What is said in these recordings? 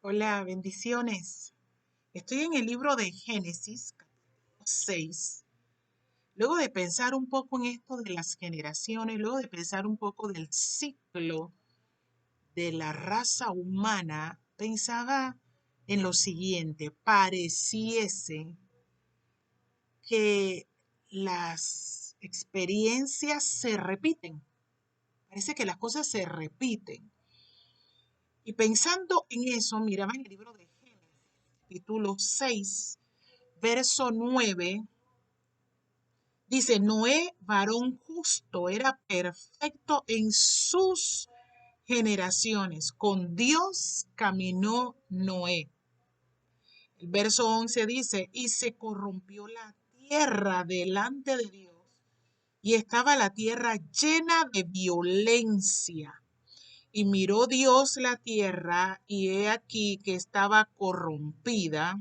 Hola, bendiciones. Estoy en el libro de Génesis, capítulo 6. Luego de pensar un poco en esto de las generaciones, luego de pensar un poco del ciclo de la raza humana, pensaba en lo siguiente: pareciese que las experiencias se repiten. Parece que las cosas se repiten. Y pensando en eso, miraba en el libro de Génesis, capítulo 6, verso 9. Dice: Noé, varón justo, era perfecto en sus generaciones. Con Dios caminó Noé. El verso 11 dice: y se corrompió la tierra delante de Dios, y estaba la tierra llena de violencia. Y miró Dios la tierra, y he aquí que estaba corrompida,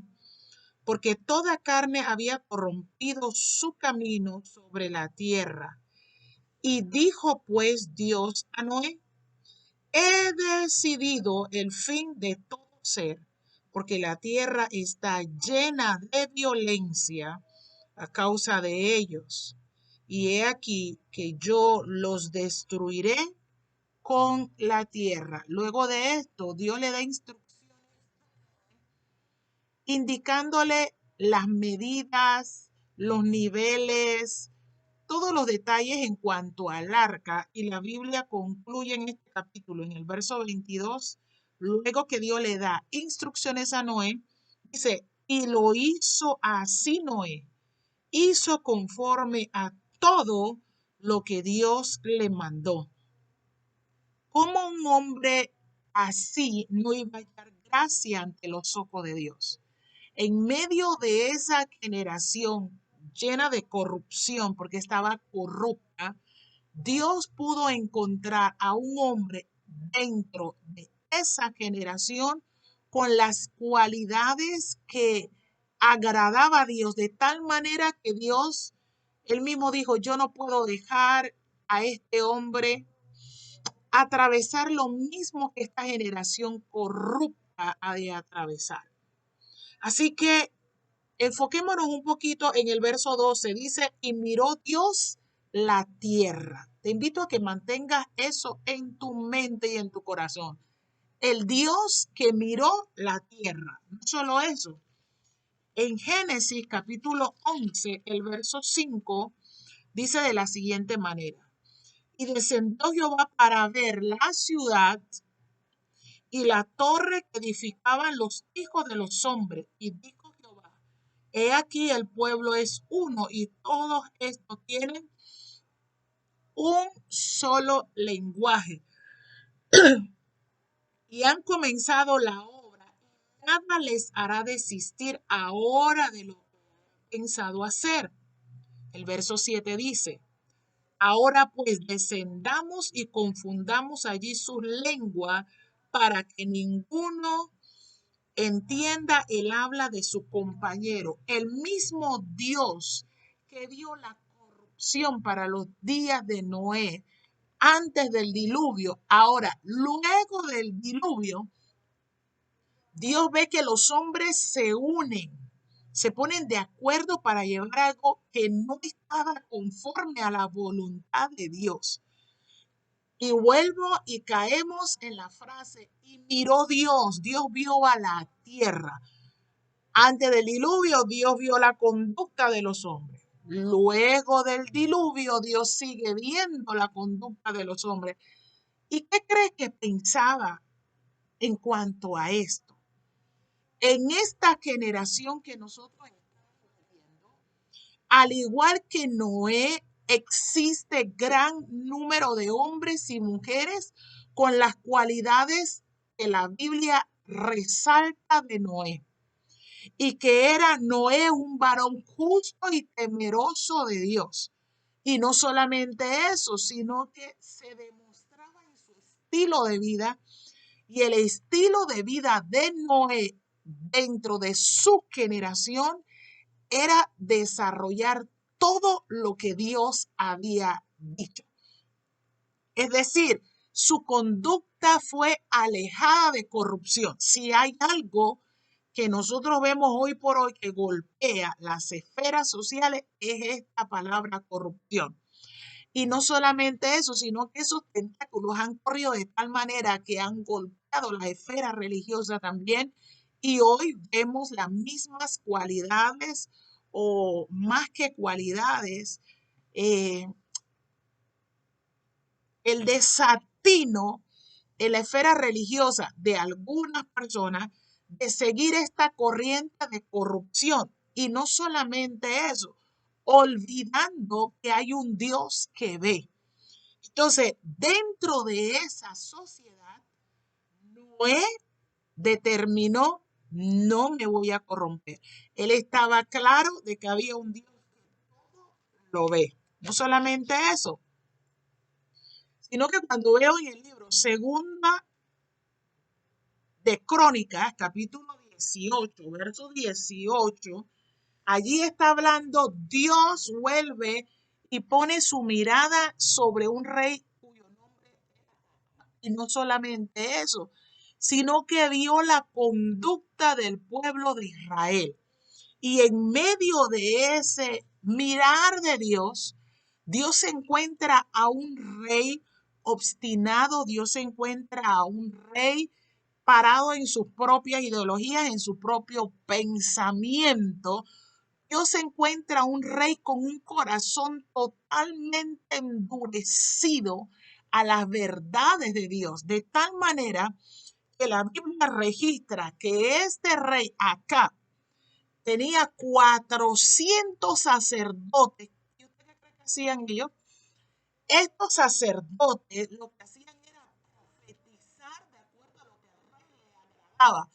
porque toda carne había corrompido su camino sobre la tierra. Y dijo pues Dios a Noé: he decidido el fin de todo ser, porque la tierra está llena de violencia a causa de ellos. Y he aquí que yo los destruiré con la tierra. Luego de esto, Dios le da instrucciones indicándole las medidas, los niveles, todos los detalles en cuanto al arca. Y la Biblia concluye en este capítulo, en el verso 22, luego que Dios le da instrucciones a Noé, dice: y lo hizo así Noé, hizo conforme a todo lo que Dios le mandó. ¿Cómo un hombre así no iba a hallar gracia ante los ojos de Dios? En medio de esa generación llena de corrupción, porque estaba corrupta, Dios pudo encontrar a un hombre dentro de esa generación con las cualidades que agradaba a Dios, de tal manera que Dios, él mismo dijo: yo no puedo dejar a este hombre atravesar lo mismo que esta generación corrupta ha de atravesar. Así que enfoquémonos un poquito en el verso 12. Dice: y miró Dios la tierra. Te invito a que mantengas eso en tu mente y en tu corazón. El Dios que miró la tierra. No solo eso. En Génesis capítulo 11, el verso 5, dice de la siguiente manera: y descendió Jehová para ver la ciudad y la torre que edificaban los hijos de los hombres. Y dijo Jehová: he aquí el pueblo es uno, y todos estos tienen un solo lenguaje, y han comenzado la obra. Nada les hará desistir ahora de lo que han pensado hacer. El verso 7 dice: ahora pues descendamos y confundamos allí su lengua, para que ninguno entienda el habla de su compañero. El mismo Dios que dio la corrupción para los días de Noé antes del diluvio, ahora, luego del diluvio, Dios ve que los hombres se unen, se ponen de acuerdo para llevar algo que no estaba conforme a la voluntad de Dios. Y vuelvo y caemos en la frase: y miró Dios, Dios vio a la tierra. Antes del diluvio, Dios vio la conducta de los hombres. Luego del diluvio, Dios sigue viendo la conducta de los hombres. ¿Y qué crees que pensaba en cuanto a esto? En esta generación que nosotros estamos viviendo, al igual que Noé, existe gran número de hombres y mujeres con las cualidades que la Biblia resalta de Noé. Y que era Noé un varón justo y temeroso de Dios. Y no solamente eso, sino que se demostraba en su estilo de vida, y el estilo de vida de Noé dentro de su generación era desarrollar todo lo que Dios había dicho. Es decir, Su conducta fue alejada de corrupción. Si hay algo que nosotros vemos hoy por hoy que golpea las esferas sociales, es esta palabra corrupción. Y no solamente eso, sino que esos tentáculos han corrido de tal manera que han golpeado las esferas religiosas también. Y hoy vemos las mismas cualidades o más que cualidades, eh, el desatino en la esfera religiosa de algunas personas de seguir esta corriente de corrupción. Y no solamente eso, olvidando que hay un Dios que ve. Entonces, dentro de esa sociedad, Noé determinó, no me voy a corromper. Él estaba claro de que había un Dios que lo ve. No solamente eso, sino que cuando veo en el libro Segunda de Crónicas, capítulo 18, verso 18, allí está hablando, Dios vuelve y pone su mirada sobre un rey cuyo nombre, y no solamente eso, sino que vio la conducta del pueblo de Israel. Y en medio de ese mirar de Dios, Dios se encuentra a un rey obstinado, Dios se encuentra a un rey parado en sus propias ideologías, en su propio pensamiento. Dios se encuentra a un rey con un corazón totalmente endurecido a las verdades de Dios, de tal manera que la Biblia registra que este rey acá tenía 400 sacerdotes. ¿Y usted qué cree que hacían ellos? Estos sacerdotes lo que hacían era profetizar de acuerdo a lo que al rey le agradaba.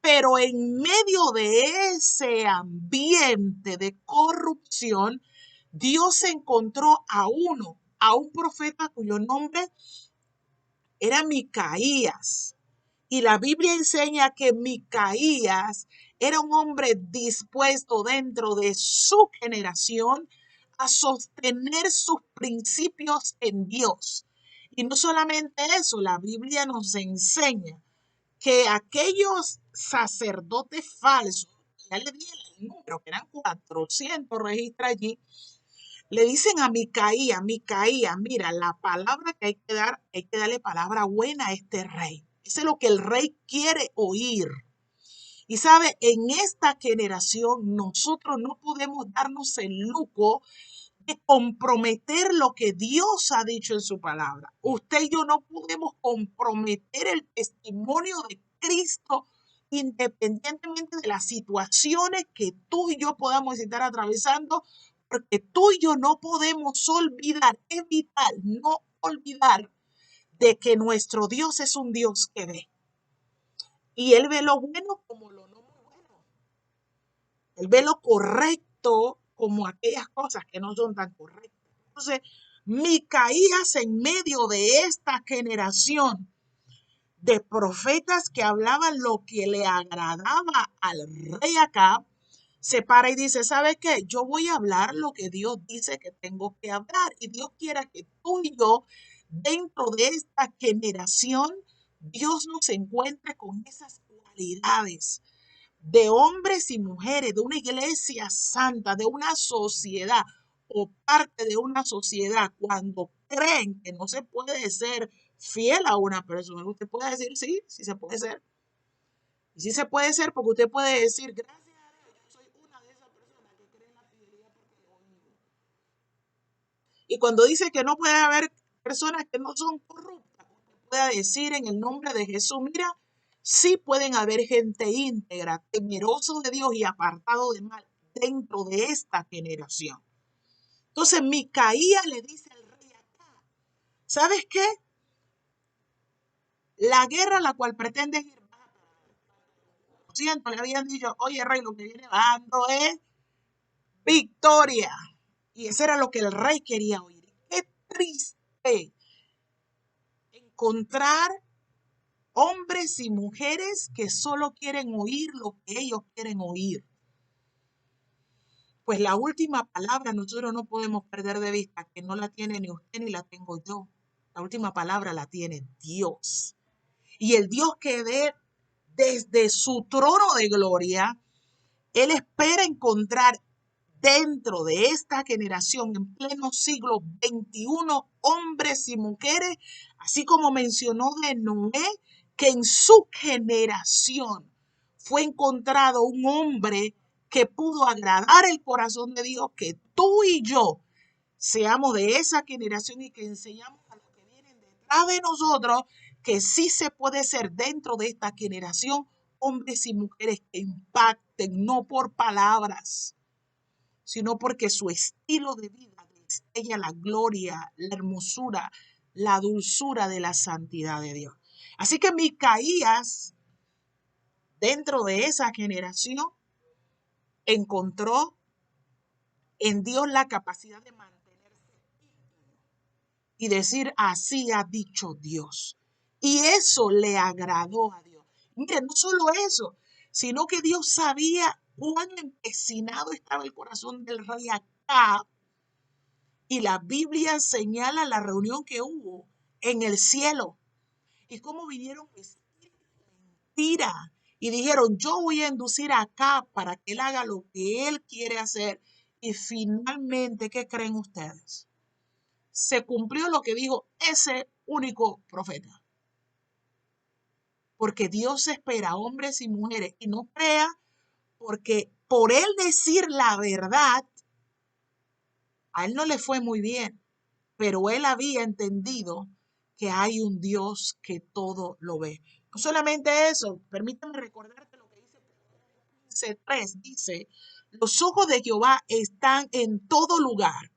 Pero en medio de ese ambiente de corrupción, Dios encontró a un profeta cuyo nombre era Micaías. Y la Biblia enseña que Micaías era un hombre dispuesto dentro de su generación a sostener sus principios en Dios. Y no solamente eso, la Biblia nos enseña que aquellos sacerdotes falsos, ya le di el número, que eran 400, registra allí, le dicen a Micaías, Micaías, mira, la palabra que hay que dar, hay que darle palabra buena a este rey. Eso es lo que el rey quiere oír. Y sabe, en esta generación nosotros no podemos darnos el lujo de comprometer lo que Dios ha dicho en su palabra. Usted y yo no podemos comprometer el testimonio de Cristo independientemente de las situaciones que tú y yo podamos estar atravesando, porque tú y yo no podemos olvidar, es vital no olvidar de que nuestro Dios es un Dios que ve. Y Él ve lo bueno como lo no muy bueno. Él ve lo correcto como aquellas cosas que no son tan correctas. Entonces, Micaías en medio de esta generación de profetas que hablaban lo que le agradaba al rey Acab, se para y dice, ¿sabe qué? Yo voy a hablar lo que Dios dice que tengo que hablar. Y Dios quiera que tú y yo, dentro de esta generación, Dios nos encuentre con esas cualidades de hombres y mujeres, de una iglesia santa, de una sociedad o parte de una sociedad, cuando creen que no se puede ser fiel a una persona, usted puede decir, sí, sí se puede ser. Y sí se puede ser porque usted puede decir, gracias a Dios, yo soy una de esas personas que creen en la fidelidad porque lo oigo. Y cuando dice que no puede haber personas que no son corruptas, usted puede decir en el nombre de Jesús, mira, sí pueden haber gente íntegra, temeroso de Dios y apartado de mal dentro de esta generación. Entonces Micaías le dice al rey acá, ¿sabes qué? La guerra a la cual pretendes ir, lo siento, le habían dicho, oye rey, lo que viene bajando es victoria. Y eso era lo que el rey quería oír. Qué triste encontrar hombres y mujeres que solo quieren oír lo que ellos quieren oír. Pues la última palabra nosotros no podemos perder de vista, que no la tiene ni usted ni la tengo yo. La última palabra la tiene Dios. Y el Dios que desde su trono de gloria, Él espera encontrar dentro de esta generación, en pleno siglo XXI, hombres y mujeres, así como mencionó de Noé, que en su generación fue encontrado un hombre que pudo agradar el corazón de Dios, que tú y yo seamos de esa generación y que enseñamos a los que vienen detrás de nosotros que sí se puede ser dentro de esta generación hombres y mujeres que impacten, no por palabras, sino porque su estilo de vida destella la gloria, la hermosura, la dulzura de la santidad de Dios. Así que Micaías, dentro de esa generación, encontró en Dios la capacidad de mantenerse y decir, así ha dicho Dios. Y eso le agradó a Dios. Mire, no solo eso, sino que Dios sabía cuán empecinado estaba el corazón del rey Acab. Y la Biblia señala la reunión que hubo en el cielo y cómo vinieron mentira y dijeron, yo voy a inducir a Acab para que él haga lo que él quiere hacer. Y finalmente, ¿qué creen ustedes? Se cumplió lo que dijo ese único profeta. Porque Dios espera a hombres y mujeres y no crea porque por él decir la verdad, a él no le fue muy bien, pero él había entendido que hay un Dios que todo lo ve. No solamente eso, permítame recordarte lo que dice 3, dice, los ojos de Jehová están en todo lugar,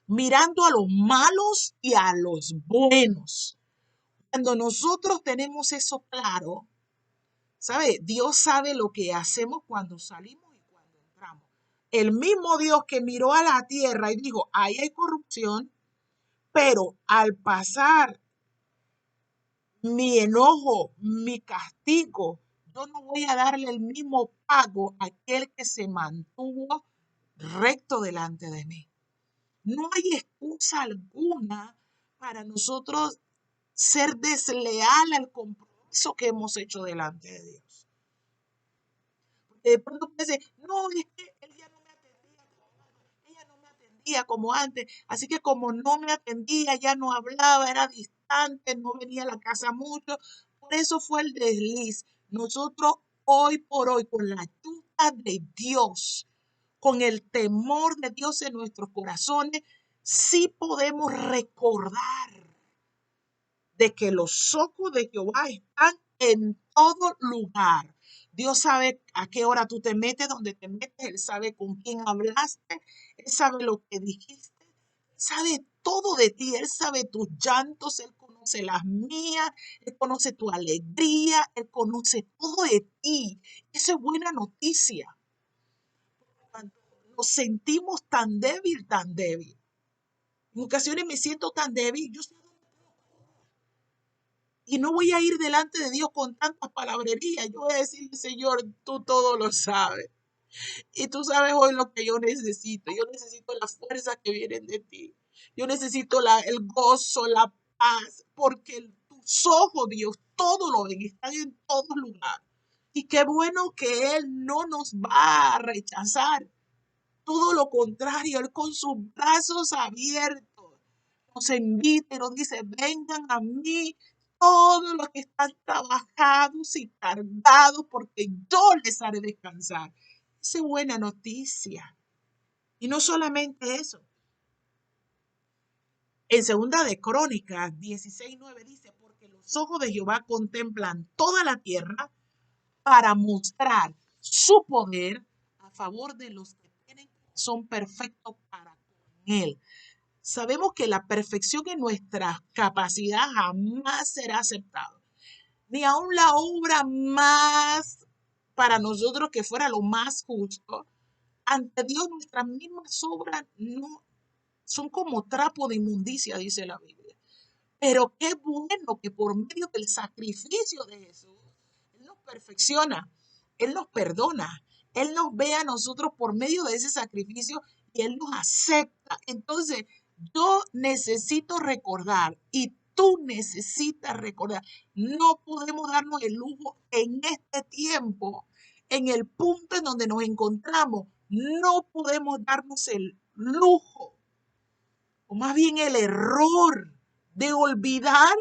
mirando a los malos y a los buenos. Cuando nosotros tenemos eso claro, ¿sabe? Dios sabe lo que hacemos cuando salimos y cuando entramos. El mismo Dios que miró a la tierra y dijo, ahí hay corrupción, pero al pasar mi enojo, mi castigo, yo no voy a darle el mismo pago a aquel que se mantuvo recto delante de mí. No hay excusa alguna para nosotros ser desleal al compromiso que hemos hecho delante de Dios. De pronto puede decir, no, es que él ya no me atendía, ella no me atendía como antes, así que como no me atendía, ya no hablaba, era distante, no venía a la casa mucho, por eso fue el desliz. Nosotros hoy por hoy, con la ayuda de Dios, con el temor de Dios en nuestros corazones, sí podemos recordar de que los ojos de Jehová están en todo lugar. Dios sabe a qué hora tú te metes, dónde te metes, Él sabe con quién hablaste, Él sabe lo que dijiste, sabe todo de ti, Él sabe tus llantos, Él conoce las mías, Él conoce tu alegría, Él conoce todo de ti. Eso es buena noticia. Cuando nos sentimos tan débil, tan débil. En ocasiones me siento tan débil, yo y no voy a ir delante de Dios con tantas palabrerías. Yo voy a decirle, Señor, tú todo lo sabes. Y tú sabes hoy lo que yo necesito. Yo necesito las fuerzas que vienen de ti. Yo necesito el gozo, la paz, porque tus ojos, Dios, todo lo ven, están en todo lugar. Y qué bueno que Él no nos va a rechazar. Todo lo contrario, Él con sus brazos abiertos nos invita y nos dice, vengan a mí todos los que están trabajados y cargados, porque yo les haré descansar. Esa es buena noticia. Y no solamente eso. En segunda de Crónicas 16:9 dice, porque los ojos de Jehová contemplan toda la tierra para mostrar su poder a favor de los que son perfectos para con él. Sabemos que la perfección en nuestra capacidad jamás será aceptada. Ni aun la obra más para nosotros que fuera lo más justo. Ante Dios nuestras mismas obras no son como trapo de inmundicia, dice la Biblia. Pero qué bueno que por medio del sacrificio de Jesús, Él nos perfecciona, Él nos perdona, Él nos ve a nosotros por medio de ese sacrificio y Él nos acepta. Entonces, yo necesito recordar, y tú necesitas recordar. No podemos darnos el lujo en este tiempo, en el punto en donde nos encontramos. No podemos darnos el lujo, o más bien el error de olvidar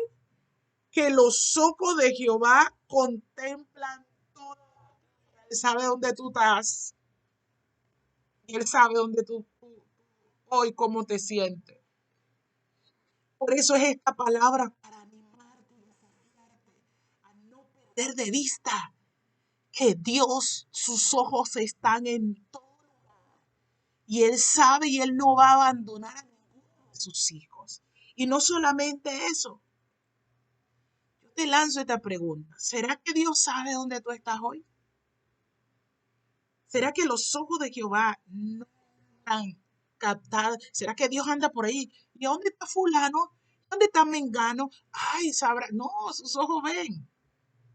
que los ojos de Jehová contemplan todo. Él sabe dónde tú estás. Él sabe dónde tú hoy, cómo te sientes. Por eso es esta palabra para animarte y desafiarte a no perder de vista que Dios, sus ojos están en todo lugar. Y Él sabe y Él no va a abandonar a ninguno de sus hijos. Y no solamente eso. Yo te lanzo esta pregunta. ¿Será que Dios sabe dónde tú estás hoy? ¿Será que los ojos de Jehová no están captados? ¿Será que Dios anda por ahí? ¿Y dónde está fulano? ¿Dónde está Mengano? Ay, sabrá. No, sus ojos ven.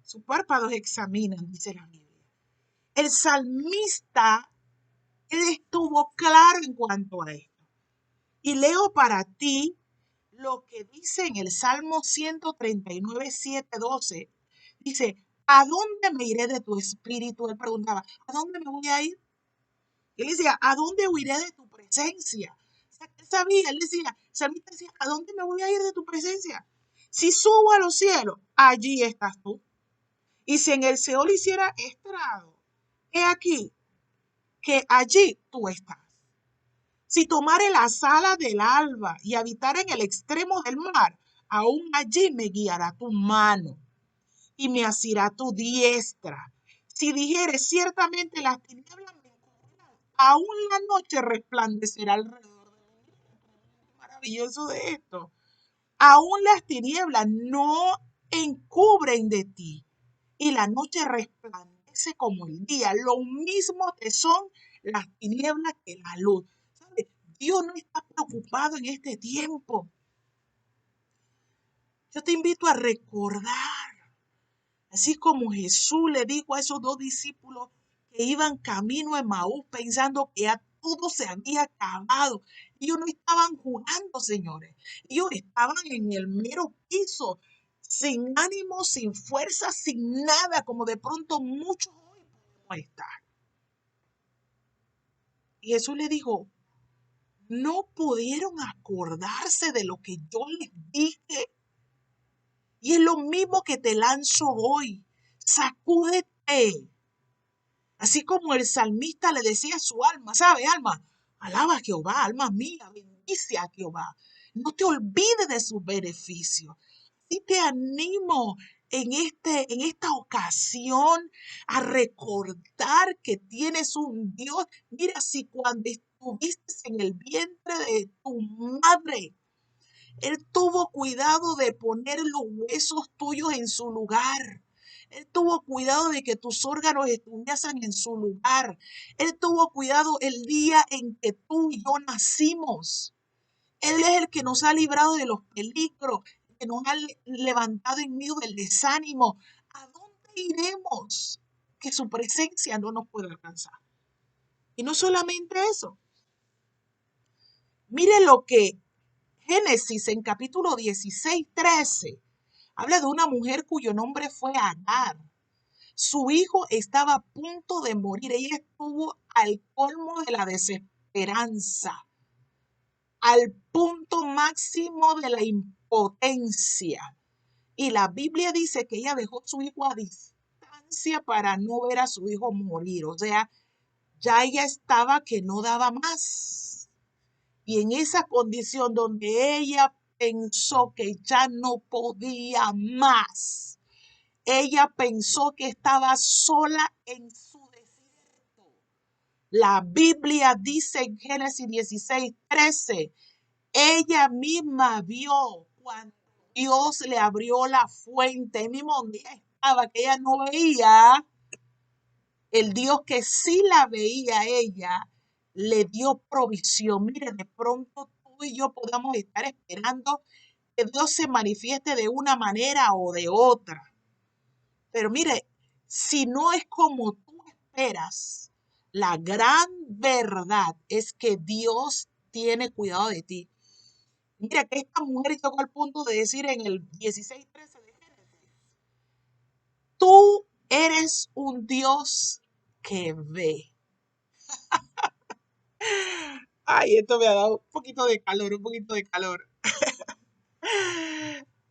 Sus párpados examinan, dice la Biblia. El salmista, él estuvo claro en cuanto a esto. Y leo para ti lo que dice en el Salmo 139, 7, 12. Dice, ¿a dónde me iré de tu espíritu? Él preguntaba, ¿a dónde me voy a ir? Él decía, ¿a dónde huiré de tu presencia? O sea, él sabía, él decía, el salmista decía, ¿a dónde me voy a ir de tu presencia? Si subo a los cielos, allí estás tú. Y si en el Seol hiciera estrado, he aquí que allí tú estás. Si tomare las alas del alba y habitar en el extremo del mar, aún allí me guiará tu mano y me asirá tu diestra. Si dijere ciertamente las tinieblas me cubrirán, aún la noche resplandecerá alrededor de mí. Maravilloso de esto. Aún las tinieblas no encubren de ti y la noche resplandece como el día. Lo mismo te son las tinieblas que la luz. ¿Sabes? Dios no está preocupado en este tiempo. Yo te invito a recordar, así como Jesús le dijo a esos dos discípulos que iban camino a Emaús pensando que ya todo se había acabado. Ellos no estaban jugando, señores. Ellos estaban en el mero piso, sin ánimo, sin fuerza, sin nada, como de pronto muchos hoy podemos estar. Y Jesús le dijo, no pudieron acordarse de lo que yo les dije. Y es lo mismo que te lanzo hoy. Sacúdete. Así como el salmista le decía a su alma, ¿sabe, alma? Alaba a Jehová, alma mía, bendice a Jehová. No te olvides de sus beneficios. Y te animo en esta ocasión a recordar que tienes un Dios. Mira, si cuando estuviste en el vientre de tu madre, Él tuvo cuidado de poner los huesos tuyos en su lugar. Él tuvo cuidado de que tus órganos estuviesen en su lugar. Él tuvo cuidado el día en que tú y yo nacimos. Él es el que nos ha librado de los peligros, que nos ha levantado en medio del desánimo. ¿A dónde iremos? Que su presencia no nos puede alcanzar. Y no solamente eso. Mire lo que Génesis en capítulo 16, 13 habla de una mujer cuyo nombre fue Agar. Su hijo estaba a punto de morir. Ella estuvo al colmo de la desesperanza, al punto máximo de la impotencia. Y la Biblia dice que ella dejó a su hijo a distancia para no ver a su hijo morir. O sea, ya ella estaba que no daba más. Y en esa condición donde ella pensó que ya no podía más, ella pensó que estaba sola en su desierto. La Biblia dice en Génesis 16, 13, ella misma vio cuando Dios le abrió la fuente, el mismo donde ella estaba, que ella no veía, el Dios que sí la veía a ella, le dio provisión. Mire, de pronto tú y yo podamos estar esperando que Dios se manifieste de una manera o de otra. Pero mire, si no es como tú esperas, la gran verdad es que Dios tiene cuidado de ti. Mira que esta mujer llegó al punto de decir en el 16:13 de Génesis, tú eres un Dios que ve. Ay, esto me ha dado un poquito de calor, un poquito de calor.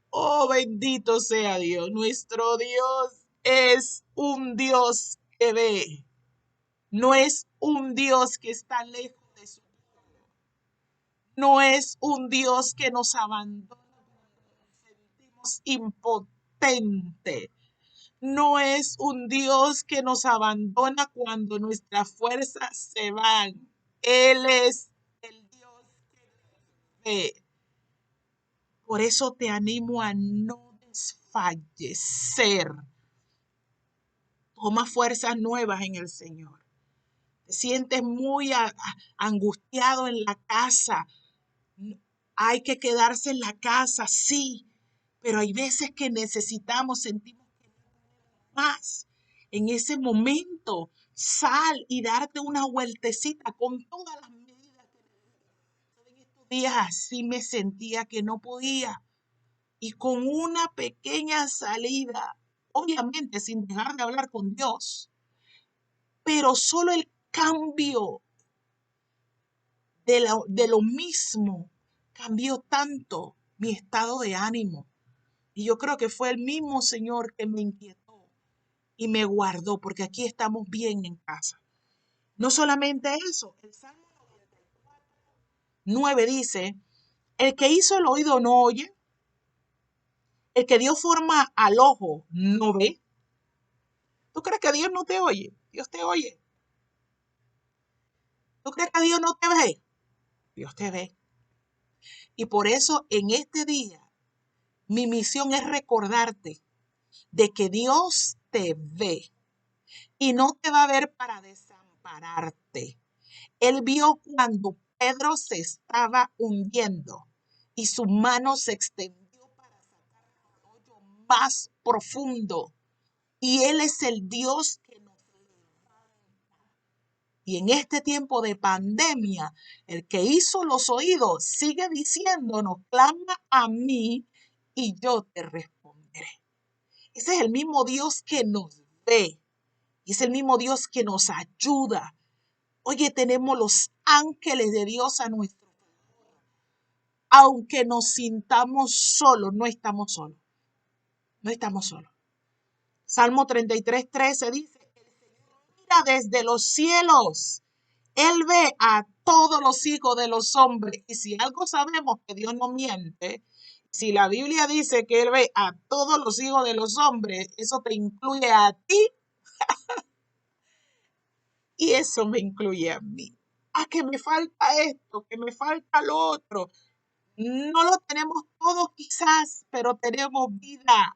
Oh, bendito sea Dios. Nuestro Dios es un Dios que ve. No es un Dios que está lejos de su pueblo. No es un Dios que nos abandona cuando nos sentimos impotentes. No es un Dios que nos abandona cuando nuestras fuerzas se van. Él es el Dios que ve. Por eso te animo a no desfallecer. Toma fuerzas nuevas en el Señor. Te sientes muy angustiado en la casa. Hay que quedarse en la casa, sí, pero hay veces que necesitamos, sentimos que no podemos más. En ese momento, sal y darte una vueltecita con todas las medidas que necesitas. En estos días así me sentía que no podía. Y con una pequeña salida, obviamente sin dejar de hablar con Dios, pero solo el cambio de lo mismo cambió tanto mi estado de ánimo. Y yo creo que fue el mismo Señor que me inquietó y me guardó, porque aquí estamos bien en casa. No solamente eso, el Salmo 9 dice, el que hizo el oído no oye, el que dio forma al ojo no ve. ¿Tú crees que Dios no te oye? Dios te oye. ¿Tú crees que Dios no te ve? Dios te ve. Y por eso en este día mi misión es recordarte de que Dios te ve y no te va a ver para desampararte. Él vio cuando Pedro se estaba hundiendo y su mano se extendió para sacar el hoyo más profundo. Y Él es el Dios que nos levanta. Y en este tiempo de pandemia, el que hizo los oídos sigue diciéndonos, clama a mí y yo te responderé. Ese es el mismo Dios que nos ve y es el mismo Dios que nos ayuda. Oye, tenemos los ángeles de Dios a nuestro favor. Aunque nos sintamos solos, no estamos solos. No estamos solos. Salmo 33:13 dice, el Señor mira desde los cielos. Él ve a todos los hijos de los hombres. Y si algo sabemos que Dios no miente, si la Biblia dice que Él ve a todos los hijos de los hombres, eso te incluye a ti y eso me incluye a mí. Ah, que me falta esto, que me falta lo otro. No lo tenemos todo quizás, pero tenemos vida.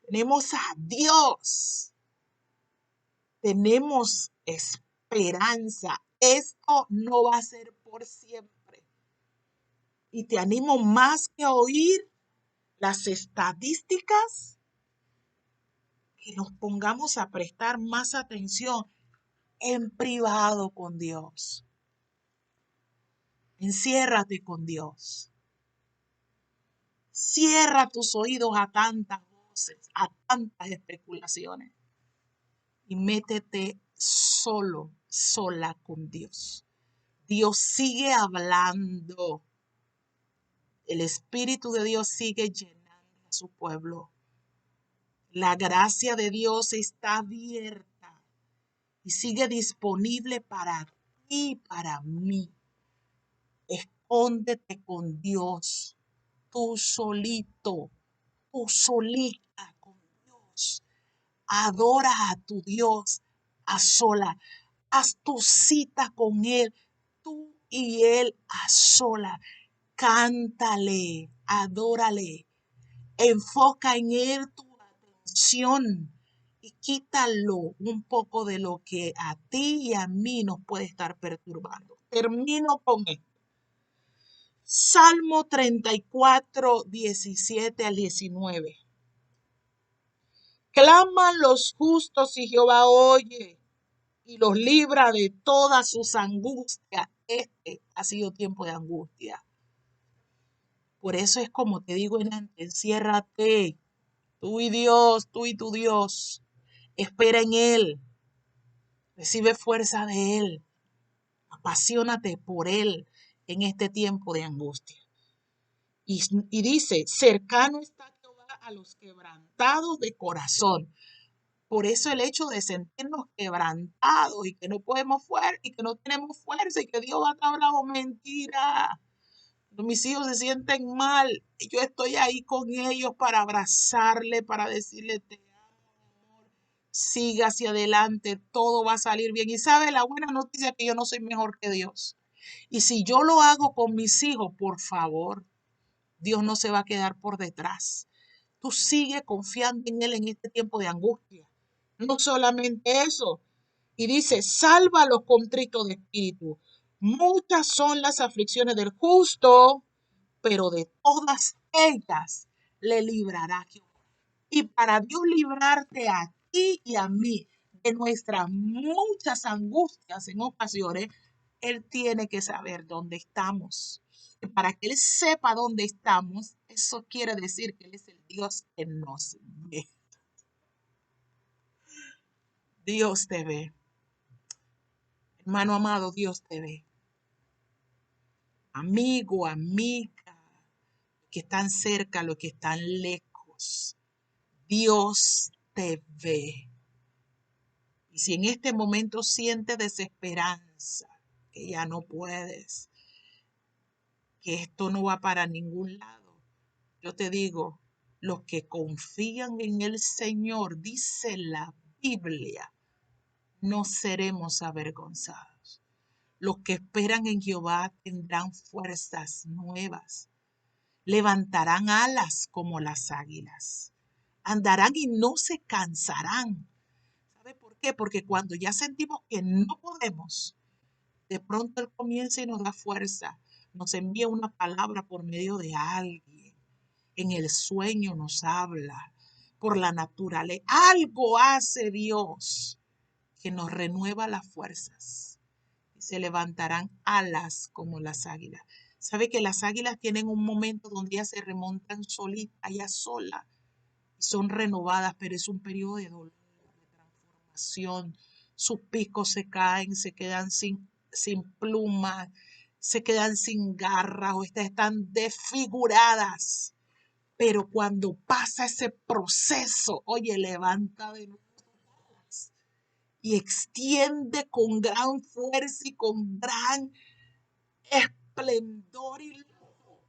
Tenemos a Dios. Tenemos esperanza. Esto no va a ser por siempre. Y te animo más que a oír las estadísticas, que nos pongamos a prestar más atención en privado con Dios. Enciérrate con Dios. Cierra tus oídos a tantas voces, a tantas especulaciones y métete solo, sola con Dios. Dios sigue hablando. El Espíritu de Dios sigue llenando a su pueblo. La gracia de Dios está abierta y sigue disponible para ti y para mí. Escóndete con Dios, tú solito, tú solita con Dios. Adora a tu Dios a sola. Haz tu cita con Él, tú y Él a sola. Cántale, adórale, enfoca en Él tu atención y quítalo un poco de lo que a ti y a mí nos puede estar perturbando. Termino con esto. Salmo 34, 17 al 19. Claman los justos y Jehová oye y los libra de todas sus angustias. Este ha sido tiempo de angustia. Por eso es como te digo en antes, enciérrate, tú y Dios, tú y tu Dios. Espera en Él, recibe fuerza de Él, apasionate por Él en este tiempo de angustia. Y dice, cercano está Jehová a los quebrantados de corazón. Por eso el hecho de sentirnos quebrantados y que no podemos fuerza y que no tenemos fuerza y que Dios va a estar bravo, mentira. Mis hijos se sienten mal y yo estoy ahí con ellos para abrazarle, para decirle te amo, siga hacia adelante, todo va a salir bien. Y sabe la buena noticia que yo no soy mejor que Dios. Y si yo lo hago con mis hijos, por favor, Dios no se va a quedar por detrás. Tú sigue confiando en Él en este tiempo de angustia. No solamente eso. Y dice, salva a los contritos de espíritu. Muchas son las aflicciones del justo, pero de todas ellas le librará Jehová. Y para Dios librarte a ti y a mí de nuestras muchas angustias en ocasiones, Él tiene que saber dónde estamos. Y para que Él sepa dónde estamos, eso quiere decir que Él es el Dios que nos ve. Dios te ve. Hermano amado, Dios te ve. Amigo, amiga, que están cerca, los que están lejos. Dios te ve. Y si en este momento sientes desesperanza, que ya no puedes, que esto no va para ningún lado, yo te digo, los que confían en el Señor, dice la Biblia, no seremos avergonzados. Los que esperan en Jehová tendrán fuerzas nuevas, levantarán alas como las águilas, andarán y no se cansarán. ¿Sabe por qué? Porque cuando ya sentimos que no podemos, de pronto Él comienza y nos da fuerza, nos envía una palabra por medio de alguien, en el sueño nos habla, por la naturaleza. Algo hace Dios que nos renueva las fuerzas y se levantarán alas como las águilas. ¿Sabe que las águilas tienen un momento donde ellas se remontan solitas, ellas solas, y son renovadas, pero es un periodo de dolor, de transformación? Sus picos se caen, se quedan sin plumas, se quedan sin garras o están desfiguradas. Pero cuando pasa ese proceso, oye, levanta de nuevo y extiende con gran fuerza y con gran esplendor y lujo.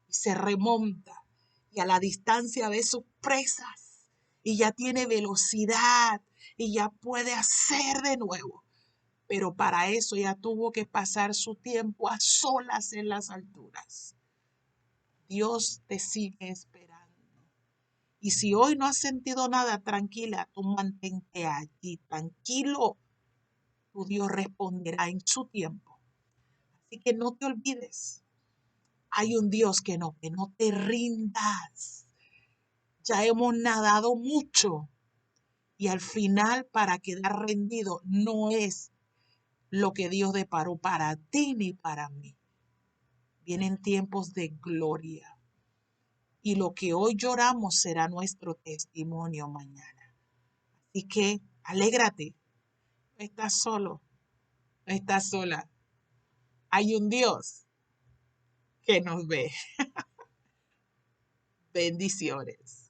Y se remonta y a la distancia ve sus presas y ya tiene velocidad y ya puede hacer de nuevo. Pero para eso ya tuvo que pasar su tiempo a solas en las alturas. Dios te sigue esperando. Y si hoy no has sentido nada, tranquila, tú mantente allí, tranquilo. Tu Dios responderá en su tiempo. Así que no te olvides. Hay un Dios que no te rindas. Ya hemos nadado mucho y al final para quedar rendido no es lo que Dios deparó para ti ni para mí. Vienen tiempos de gloria y lo que hoy lloramos será nuestro testimonio mañana. Así que alégrate, no estás solo, no estás sola. Hay un Dios que nos ve. Bendiciones.